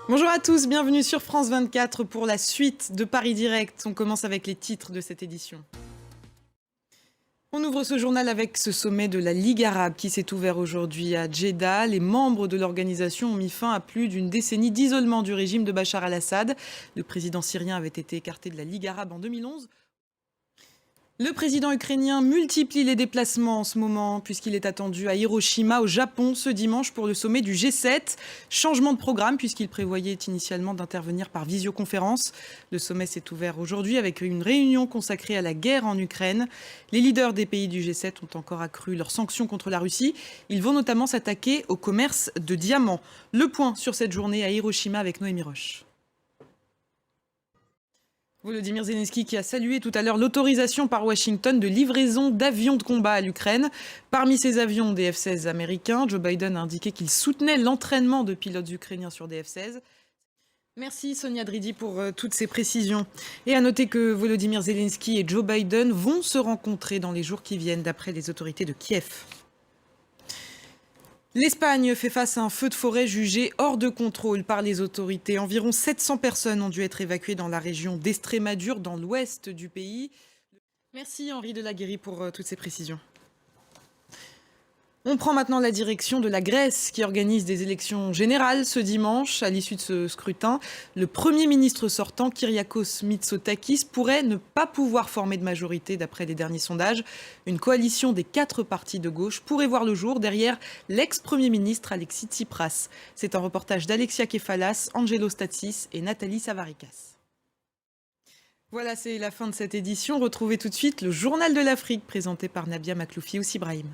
Bonjour à tous, bienvenue sur France 24 pour la suite de Paris Direct. On commence avec les titres de cette édition. On ouvre ce journal avec ce sommet de la Ligue arabe qui s'est ouvert aujourd'hui à Djeddah. Les membres de l'organisation ont mis fin à plus d'une décennie d'isolement du régime de Bachar al-Assad. Le président syrien avait été écarté de la Ligue arabe en 2011. Le président ukrainien multiplie les déplacements en ce moment puisqu'il est attendu à Hiroshima au Japon ce dimanche pour le sommet du G7. Changement de programme puisqu'il prévoyait initialement d'intervenir par visioconférence. Le sommet s'est ouvert aujourd'hui avec une réunion consacrée à la guerre en Ukraine. Les leaders des pays du G7 ont encore accru leurs sanctions contre la Russie. Ils vont notamment s'attaquer au commerce de diamants. Le point sur cette journée à Hiroshima avec Noémie Roche. Volodymyr Zelensky qui a salué tout à l'heure l'autorisation par Washington de livraison d'avions de combat à l'Ukraine. Parmi ces avions, des F-16 américains. Joe Biden a indiqué qu'il soutenait l'entraînement de pilotes ukrainiens sur des F-16. Merci Sonia Dridi pour toutes ces précisions. Et à noter que Volodymyr Zelensky et Joe Biden vont se rencontrer dans les jours qui viennent d'après les autorités de Kiev. L'Espagne fait face à un feu de forêt jugé hors de contrôle par les autorités. Environ 700 personnes ont dû être évacuées dans la région d'Estrémadure, dans l'ouest du pays. Merci Henri Delaguérie pour toutes ces précisions. On prend maintenant la direction de la Grèce qui organise des élections générales ce dimanche. À l'issue de ce scrutin, le Premier ministre sortant, Kyriakos Mitsotakis, pourrait ne pas pouvoir former de majorité d'après les derniers sondages. Une coalition des 4 partis de gauche pourrait voir le jour derrière l'ex-Premier ministre Alexis Tsipras. C'est un reportage d'Alexia Kefalas, Angelo Statsis et Nathalie Savarikas. Voilà, c'est la fin de cette édition. Retrouvez tout de suite le Journal de l'Afrique présenté par Nabia Makloufi ou Sibrahim.